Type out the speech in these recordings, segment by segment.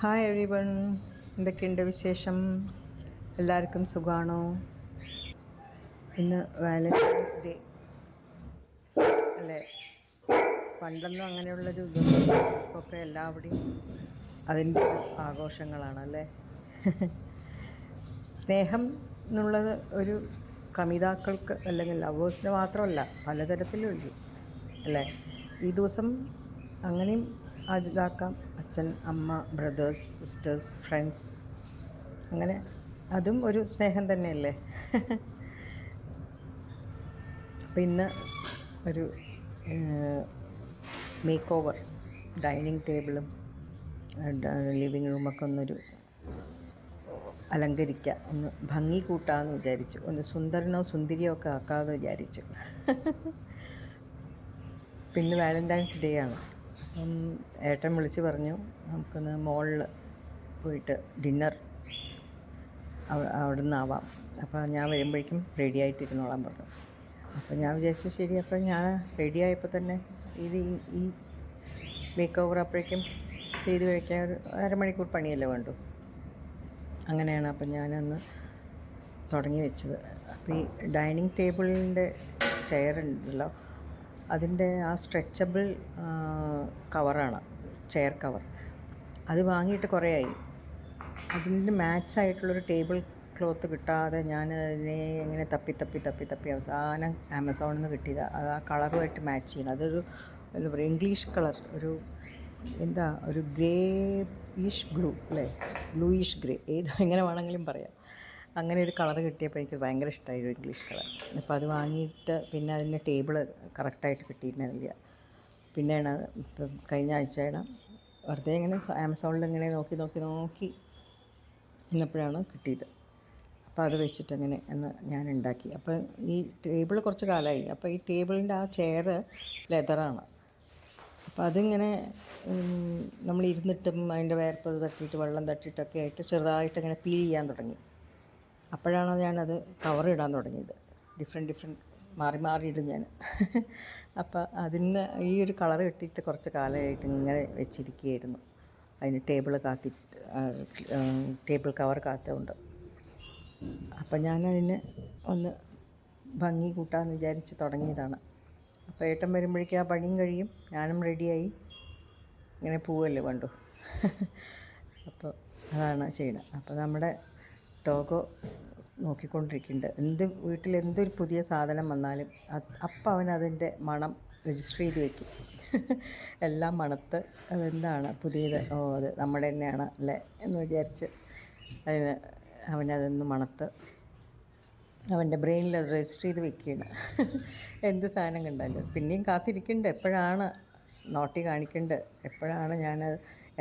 Hi every one, എന്തൊക്കെയുണ്ട് വിശേഷം? എല്ലാവർക്കും സുഖമാണോ? ഇന്ന് വാലൻറ്റൈൻസ് ഡേ അല്ലേ? പണ്ടൊന്നും അങ്ങനെയുള്ളൊരു ഇതൊന്നും, ഇപ്പൊക്കെ എല്ലാവിടെയും അതിൻ്റെ ഒരു ആഘോഷങ്ങളാണല്ലേ. സ്നേഹം എന്നുള്ളത് ഒരു കമിതാക്കൾക്ക് അല്ലെങ്കിൽ ലവേഴ്സിന് മാത്രമല്ല, പലതരത്തിലുണ്ട് അല്ലേ. ഈ ദിവസം അങ്ങനെയും ഇതാക്കാം. അച്ഛൻ, അമ്മ, ബ്രദേഴ്സ്, സിസ്റ്റേഴ്സ്, ഫ്രണ്ട്സ്, അങ്ങനെ അതും ഒരു സ്നേഹം തന്നെയല്ലേ. അപ്പം ഇന്ന് ഒരു മേക്ക് ഓവർ, ഡൈനിങ് ടേബിളും ലിവിങ് റൂമൊക്കെ ഒന്നൊരു അലങ്കരിക്കുക, ഒന്ന് ഭംഗി കൂട്ടാമെന്ന് വിചാരിച്ചു. ഒന്ന് സുന്ദരനോ സുന്ദരിയോ ഒക്കെ ആക്കാമെന്ന് വിചാരിച്ചു. പിന്നെ വാലൻറ്റൈൻസ് ഡേ ആണ്. അപ്പം ഏട്ടൻ വിളിച്ച് പറഞ്ഞു നമുക്കൊന്ന് മോളിൽ പോയിട്ട് ഡിന്നർ അവിടെ നിന്നാവാം. അപ്പോൾ ഞാൻ വരുമ്പോഴേക്കും റെഡി ആയിട്ടിരുന്നോളാൻ പറഞ്ഞു. അപ്പോൾ ഞാൻ വിചാരിച്ചു ശരി. അപ്പോൾ ഞാൻ റെഡി ആയപ്പോൾ തന്നെ ഈ മേക്ക് ഓവർ അപ്പോഴേക്കും ചെയ്ത് കഴിക്കാൻ ഒരു അരമണിക്കൂർ പണിയല്ലേ വേണ്ടു. അങ്ങനെയാണ് അപ്പം ഞാനന്ന് തുടങ്ങി വെച്ചത്. അപ്പോൾ ഈ ഡൈനിങ് ടേബിളിൻ്റെ ചെയറുണ്ടല്ലോ, അതിൻ്റെ ആ സ്ട്രെച്ചബിൾ കവറാണ്, ചെയർ കവർ. അത് വാങ്ങിയിട്ട് കുറേ ആയി. അതിന് മാച്ചായിട്ടുള്ളൊരു ടേബിൾ ക്ലോത്ത് കിട്ടാതെ ഞാൻ അതിനെ ഇങ്ങനെ തപ്പി അവസാനം ആമസോണിൽ നിന്ന് കിട്ടിയതാണ്. അത് ആ കളറുമായിട്ട് മാച്ച് ചെയ്യണം. അതൊരു എന്താ പറയുക, ഇംഗ്ലീഷ് കളർ, ഒരു ഗ്രേയിഷ് ബ്ലൂ അല്ലേ, ബ്ലൂയിഷ് ഗ്രേ, എങ്ങനെ വേണമെങ്കിലും പറയാം. അങ്ങനെ ഒരു കളർ കിട്ടിയപ്പോൾ എനിക്ക് ഭയങ്കര ഇഷ്ടമായി, ഒരു ഇംഗ്ലീഷ് കളർ. അപ്പോൾ അത് വാങ്ങിയിട്ട് പിന്നെ അതിൻ്റെ ടേബിൾ കറക്റ്റായിട്ട് കിട്ടിയിരുന്നില്ല. പിന്നെയാണ് ഇപ്പം കഴിഞ്ഞ ആഴ്ചയാണ് വെറുതെ ഇങ്ങനെ ആമസോണിൽ ഇങ്ങനെ നോക്കി ഇന്നപ്പോഴാണ് കിട്ടിയത്. അപ്പോൾ അത് വെച്ചിട്ട് അങ്ങനെ എന്ന് ഞാൻ ഉണ്ടാക്കി. അപ്പോൾ ഈ ടേബിൾ കുറച്ച് കാലമായി. അപ്പോൾ ഈ ടേബിളിൻ്റെ ആ ചെയർ ലെതറാണ്. അപ്പോൾ അതിങ്ങനെ നമ്മളിരുന്നിട്ടും അതിൻ്റെ വേർപ്പ് തട്ടിയിട്ട് വെള്ളം തട്ടിയിട്ടൊക്കെ ആയിട്ട് ചെറുതായിട്ട് ഇങ്ങനെ പീൽ ചെയ്യാൻ തുടങ്ങി. അപ്പോഴാണ് ഞാനത് കവർ ഇടാൻ തുടങ്ങിയത്. ഡിഫറെൻറ്റ് മാറി ഇടും ഞാൻ. അപ്പോൾ അതിന് ഈ ഒരു കളർ കിട്ടിയിട്ട് കുറച്ച് കാലമായിട്ട് ഇങ്ങനെ വെച്ചിരിക്കുകയായിരുന്നു. അതിന് ടേബിൾ കവർ കാത്തുകൊണ്ട്. അപ്പം ഞാനതിന് ഒന്ന് ഭംഗി കൂട്ടാമെന്ന് വിചാരിച്ച് തുടങ്ങിയതാണ്. അപ്പോൾ ഏട്ടൻ വരുമ്പോഴേക്കും ആ പണിയും കഴിയും, ഞാനും റെഡിയായി ഇങ്ങനെ പോവല്ലേ വേണ്ടു. അപ്പോൾ അതാണ് ചെയ്യണത്. അപ്പോൾ നമ്മുടെ ടോഗോ നോക്കിക്കൊണ്ടിരിക്കുന്നുണ്ട്. വീട്ടിൽ എന്തൊരു പുതിയ സാധനം വന്നാലും അപ്പം അവനതിൻ്റെ മണം രജിസ്റ്റർ ചെയ്ത് വയ്ക്കും. എല്ലാം മണത്ത് അതെന്താണ് പുതിയത്, അത് നമ്മുടെ തന്നെയാണ് അല്ലേ എന്ന് വിചാരിച്ച് അവനതൊന്ന് മണത്ത് അവൻ്റെ ബ്രെയിനിൽ അത് രജിസ്റ്റർ ചെയ്ത് വെക്കുകയാണ്. എന്ത് സാധനം കണ്ടാലും പിന്നെയും കാത്തിരിക്കുന്നുണ്ട്, എപ്പോഴാണ് നോട്ടി കാണിക്കേണ്ടത്, എപ്പോഴാണ് ഞാൻ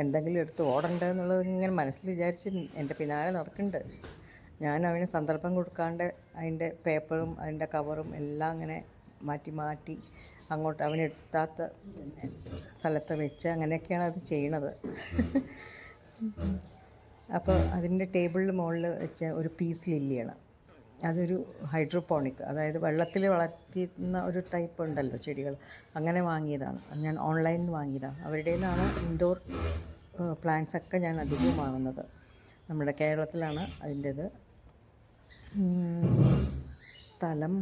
എന്തെങ്കിലും എടുത്ത് ഓടേണ്ടതെന്നുള്ളത് ഇങ്ങനെ മനസ്സിൽ വിചാരിച്ച് എൻ്റെ പിന്നാലെ നടക്കുന്നുണ്ട്. ഞാൻ അവന് സന്ദർഭം കൊടുക്കാണ്ട് അതിൻ്റെ പേപ്പറും അതിൻ്റെ കവറും എല്ലാം അങ്ങനെ മാറ്റി അങ്ങോട്ട് അവനെടുത്താത്ത സ്ഥലത്ത് വെച്ച് അങ്ങനെയൊക്കെയാണ് അത് ചെയ്യണത്. അപ്പോൾ അതിൻ്റെ ടേബിളിൽ മുകളിൽ വെച്ച ഒരു പീസ് ലില്ലിയാണ്. അതൊരു ഹൈഡ്രോപോണിക്, അതായത് വെള്ളത്തിൽ വളർത്തുന്ന ഒരു ടൈപ്പ് ഉണ്ടല്ലോ ചെടികൾ, അങ്ങനെ വാങ്ങിയതാണ്. ഞാൻ ഓൺലൈനിൽ നിന്ന് വാങ്ങിയതാണ്. അവരുടെ നിന്നാണ് ഇൻഡോർ പ്ലാന്റ്സൊക്കെ ഞാൻ അധികവും വാങ്ങുന്നത്. നമ്മുടെ കേരളത്തിലാണ് അതിൻ്റേത്. സ്ഥലം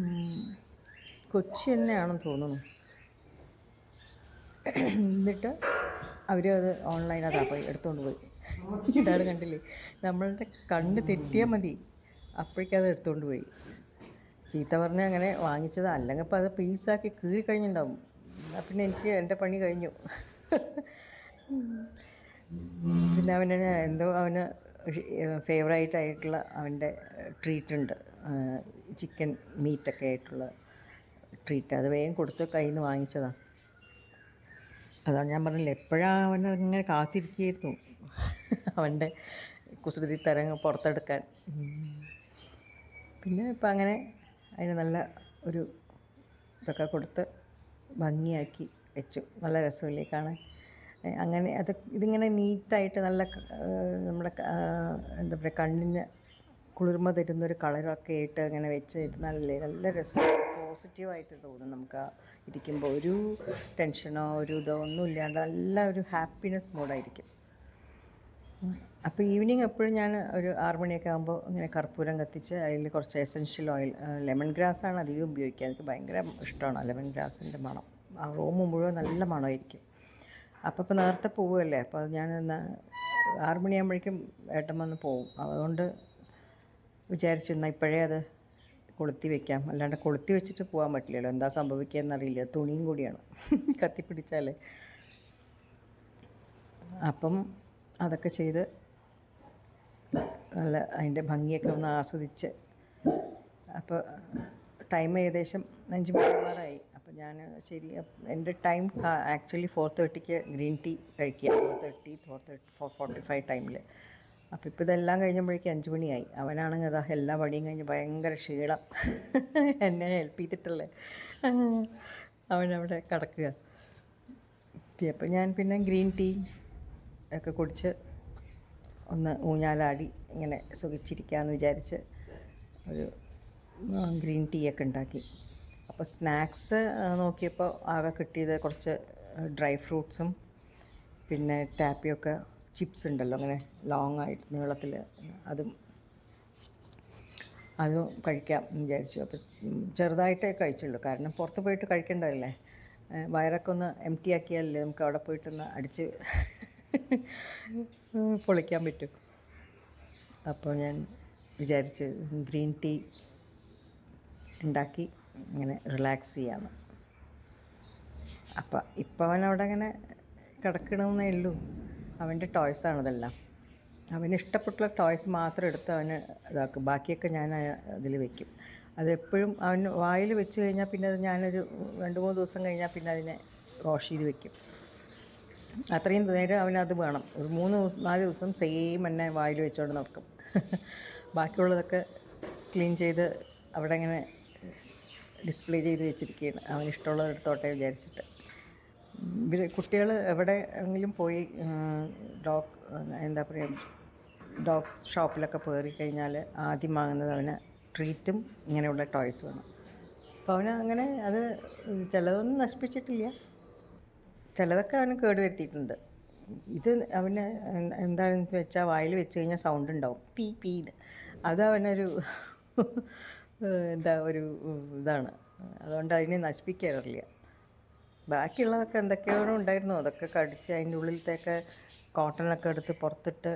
കൊച്ചി തന്നെയാണെന്ന് തോന്നുന്നു. എന്നിട്ട് അവരത് ഓൺലൈൻ പോയി എടുത്തുകൊണ്ട് പോയി. ഇതാണ് കണ്ടില്ലേ, നമ്മളുടെ കണ്ണ് തെറ്റിയാൽ മതി, അപ്പോഴേക്കത് എടുത്തുകൊണ്ട് പോയി. ചീത്ത പറഞ്ഞ് അങ്ങനെ വാങ്ങിച്ചത്. അല്ലെങ്കിൽ ഇപ്പോൾ അത് പീസാക്കി കീറി കഴിഞ്ഞിട്ടുണ്ടാവും. പിന്നെ എനിക്ക് എൻ്റെ പണി കഴിഞ്ഞു. പിന്നെ അവന് ഫേവറേറ്റായിട്ടുള്ള അവൻ്റെ ട്രീറ്റ് ഉണ്ട്, ചിക്കൻ മീറ്റൊക്കെ ആയിട്ടുള്ള ട്രീറ്റ്. അത് വേഗം കൊടുത്ത് കയ്യിൽ നിന്ന് വാങ്ങിച്ചതാണ്. അതാണ് ഞാൻ പറഞ്ഞില്ലേ, എപ്പോഴാണ് അവനങ്ങനെ കാത്തിരിക്കുകയായിരുന്നു അവൻ്റെ കുസൃതി തരങ്ങൾ പുറത്തെടുക്കാൻ. പിന്നെ ഇപ്പം അങ്ങനെ അതിന് നല്ല ഒരു ഇതൊക്കെ കൊടുത്ത് ഭംഗിയാക്കി വെച്ചു. നല്ല രസമില്ലേ കാണാൻ. അങ്ങനെ ഇതിങ്ങനെ നീറ്റായിട്ട് നല്ല നമ്മുടെ എന്താ പറയുക, കണ്ണിന് കുളിർമ തരുന്നൊരു കളറൊക്കെ ആയിട്ട് അങ്ങനെ വെച്ച് നല്ല രസം, പോസിറ്റീവായിട്ട് തോന്നും നമുക്ക് ആ ഇരിക്കുമ്പോൾ. ഒരു ടെൻഷനോ ഒരു ഇതോ ഒന്നും ഇല്ലാണ്ട് നല്ല ഒരു ഹാപ്പിനെസ് മൂഡായിരിക്കും. അപ്പോൾ ഈവനിങ് എപ്പോഴും ഞാൻ ഒരു 6 മണിയൊക്കെ ആകുമ്പോൾ ഇങ്ങനെ കർപ്പൂരം കത്തിച്ച് അതിൽ കുറച്ച് എസൻഷ്യൽ ഓയിൽ, ലെമൺ ഗ്രാസാണ് അധികം ഉപയോഗിക്കുക. എനിക്ക് ഭയങ്കര ഇഷ്ടമാണ് ലെമൺ ഗ്രാസിൻ്റെ മണം. ആ റൂം മുഴുവൻ നല്ല മണമായിരിക്കും. അപ്പോൾ ഇപ്പോൾ നേരത്തെ പോവുമല്ലേ, അപ്പോൾ അത് ഞാൻ 6 മണിയാകുമ്പോഴേക്കും ഏട്ടൻ വന്ന് പോവും. അതുകൊണ്ട് വിചാരിച്ചിരുന്ന ഇപ്പോഴേ അത് കൊളുത്തി വെക്കാം, അല്ലാണ്ട് കൊളുത്തി വെച്ചിട്ട് പോകാൻ പറ്റില്ലല്ലോ, എന്താ സംഭവിക്കുക എന്നറിയില്ല. തുണിയും കൂടിയാണ് കത്തിപ്പിടിച്ചാലേ. അപ്പം അതൊക്കെ ചെയ്ത് നല്ല അതിൻ്റെ ഭംഗിയൊക്കെ ഒന്ന് ആസ്വദിച്ച്, അപ്പോൾ ടൈം ഏകദേശം 5 മണിയാവാറായി. അപ്പോൾ ഞാൻ ശരി, എൻ്റെ ടൈം ആക്ച്വലി 4:30ക്ക് ഗ്രീൻ ടീ കഴിക്കുക, 4:45 ടൈമിൽ. അപ്പോൾ ഇപ്പോൾ ഇതെല്ലാം കഴിഞ്ഞപ്പോഴേക്കും 5 മണിയായി. അവനാണെങ്കിൽ അതാ എല്ലാ പണിയും കഴിഞ്ഞ് ഭയങ്കര ക്ഷീണം എന്നെ ഹെൽപ്പ് ചെയ്തിട്ടല്ലേ അവനവിടെ കിടക്കുക. അപ്പോൾ ഞാൻ പിന്നെ ഗ്രീൻ ടീ ഒക്കെ കുടിച്ച് ഒന്ന് ഊഞ്ഞാലാടി ഇങ്ങനെ സുഖിച്ചിരിക്കാമെന്ന് വിചാരിച്ച് ഒരു ഗ്രീൻ ടീ ഒക്കെ ഉണ്ടാക്കി. അപ്പോൾ സ്നാക്സ് നോക്കിയപ്പോൾ ആകെ കിട്ടിയത് കുറച്ച് ഡ്രൈ ഫ്രൂട്ട്സും പിന്നെ ടാപ്പിയൊക്കെ ചിപ്സ് ഉണ്ടല്ലോ, അങ്ങനെ ലോങ് ആയിട്ട് നീളത്തിൽ, അതും കഴിക്കാം എന്ന് വിചാരിച്ചു. അപ്പോൾ ചെറുതായിട്ടേ കഴിച്ചുള്ളൂ, കാരണം പുറത്ത് പോയിട്ട് കഴിക്കേണ്ടതല്ലേ, വയറൊക്കെ ഒന്ന് എം ടി ആക്കിയാലല്ലേ നമുക്ക് അവിടെ പോയിട്ടൊന്ന് അടിച്ച് പൊളിക്കാൻ പറ്റും. അപ്പോൾ ഞാൻ വിചാരിച്ച് ഗ്രീൻ ടീ ഉണ്ടാക്കി ഇങ്ങനെ റിലാക്സ് ചെയ്യാമെന്ന്. അപ്പം ഇപ്പം അവനവിടെ അങ്ങനെ കിടക്കണമെന്നേ ഉള്ളൂ. അവൻ്റെ ടോയ്സാണിതെല്ലാം. അവന് ഇഷ്ടപ്പെട്ടുള്ള ടോയ്സ് മാത്രം എടുത്ത് അവന് ഇതാക്കും, ബാക്കിയൊക്കെ ഞാൻ അതിൽ വെക്കും. അതെപ്പോഴും അവന് വായിൽ വെച്ച് കഴിഞ്ഞാൽ പിന്നെ അത് ഞാനൊരു 2-3 ദിവസം കഴിഞ്ഞാൽ പിന്നെ അതിനെ വാഷ് ചെയ്ത് വെക്കും. അത്രയും നേരം അവനത് വേണം. ഒരു 3-4 ദിവസം സെയിം എന്നെ വായിൽ വെച്ചുകൊണ്ട് നടക്കും. ബാക്കിയുള്ളതൊക്കെ ക്ലീൻ ചെയ്ത് അവിടെ ഇങ്ങനെ ഡിസ്പ്ലേ ചെയ്ത് വെച്ചിരിക്കുകയാണ്, അവനിഷ്ടമുള്ളത് എടുത്തോട്ടെ വിചാരിച്ചിട്ട്. കുട്ടികൾ എവിടെയെങ്കിലും പോയി എന്താ പറയുക, ഡോഗ്സ് ഷോപ്പിലൊക്കെ കയറി കഴിഞ്ഞാൽ ആദ്യം വാങ്ങുന്നത് അവന് ട്രീറ്റും ഇങ്ങനെയുള്ള ടോയ്സ് വേണം. അപ്പോൾ അവന് അങ്ങനെ അത് ചിലതൊന്നും നശിപ്പിച്ചിട്ടില്ല, ചിലതൊക്കെ അവന് കേടുവരുത്തിയിട്ടുണ്ട്. ഇത് അവന് എന്താണെന്ന് വെച്ചാൽ വായിൽ വെച്ച് കഴിഞ്ഞാൽ സൗണ്ട് ഉണ്ടാവും, പീ പീന്ന്. അത് അവനൊരു ഒരു ഇതാണ്, അതുകൊണ്ട് അതിനെ നശിപ്പിക്കാറില്ല. ബാക്കിയുള്ളതൊക്കെ എന്തൊക്കെയോ ഉണ്ടായിരുന്നു, അതൊക്കെ കടിച്ച് അതിൻ്റെ ഉള്ളിലത്തെയൊക്കെ കോട്ടണൊക്കെ എടുത്ത് പുറത്തിട്ട്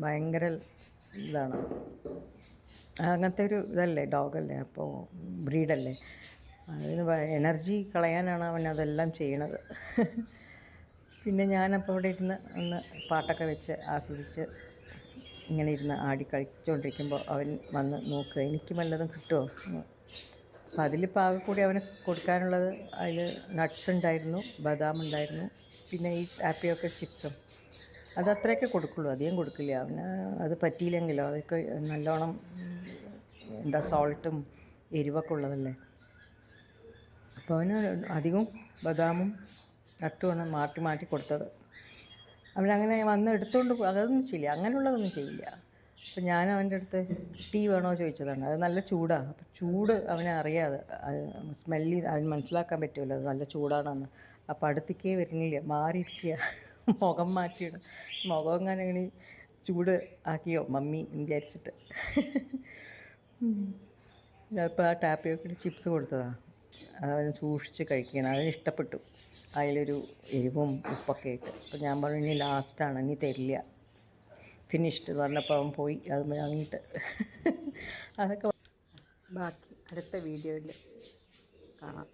ഭയങ്കര ഇതാണ്. അങ്ങനത്തെ ഒരു ഇതല്ലേ, ഡോഗല്ലേ, അപ്പോൾ ബ്രീഡല്ലേ, അതിന് എനർജി കളയാനാണ് അവൻ അതെല്ലാം ചെയ്യണത്. പിന്നെ ഞാനപ്പോൾ അവിടെ ഇരുന്ന് ഒന്ന് പാട്ടൊക്കെ വെച്ച് ആസ്വദിച്ച് ഇങ്ങനെ ഇരുന്ന് ആടി കഴിച്ചുകൊണ്ടിരിക്കുമ്പോൾ അവൻ വന്ന് നോക്കുക, എനിക്ക് വല്ലതും കിട്ടുമോ. അപ്പം അതിലിപ്പോൾ ആകെ കൂടി അവന് കൊടുക്കാനുള്ളത് അതിൽ നട്ട്സ് ഉണ്ടായിരുന്നു, ബദാം ഉണ്ടായിരുന്നു, പിന്നെ ഈ ടാപ്പിയൊക്കെ ചിപ്സും. അത് അത്രയൊക്കെ കൊടുക്കുള്ളൂ, അധികം കൊടുക്കില്ല. അവന് അത് പറ്റിയില്ലെങ്കിലോ, അതൊക്കെ നല്ലോണം സോൾട്ടും എരിവൊക്കെ ഉള്ളതല്ലേ. അപ്പോൾ അവന് അധികവും ബദാമും നട്ടുമാണ് മാറ്റി മാറ്റി കൊടുത്തത്. അവനങ്ങനെ വന്ന് എടുത്തുകൊണ്ട് അതൊന്നും ചെയ്യില്ല, അങ്ങനെയുള്ളതൊന്നും ചെയ്യില്ല. അപ്പം ഞാൻ അവൻ്റെ അടുത്ത് ടീ വേണോ ചോദിച്ചതാണ്. അത് നല്ല ചൂടാണ്. അപ്പം ചൂട് അവനെ അറിയാതെ, സ്മെല്ല് അവന് മനസ്സിലാക്കാൻ പറ്റുമല്ലോ അത് നല്ല ചൂടാണെന്ന്. അപ്പം അടുത്തേക്കേ വരുന്നില്ല, മാറിയിരിക്കുക, മുഖം മാറ്റിയിടും. മുഖം അങ്ങനെ ചൂട് ആക്കിയോ മമ്മി എന്ന് വിചാരിച്ചിട്ട്. അപ്പോൾ ആ ടാപ്പിയൊക്കെ ചിപ്സ് കൊടുത്തതാണ്, അതവന് സൂക്ഷിച്ച് കഴിക്കണം, അതിന് ഇഷ്ടപ്പെട്ടു. അതിലൊരു എരിവും ഉപ്പൊക്കെ ഇട്ട്. അപ്പോൾ ഞാൻ പറഞ്ഞു ഇനി ലാസ്റ്റാണ്, ഇനി തരില്ല, ഫിനിഷ്ഡ് എന്ന് പറഞ്ഞപ്പോൾ അവൻ പോയി അത് വാങ്ങിയിട്ട്. അതൊക്കെ ബാക്കി അടുത്ത വീഡിയോയിൽ കാണാം.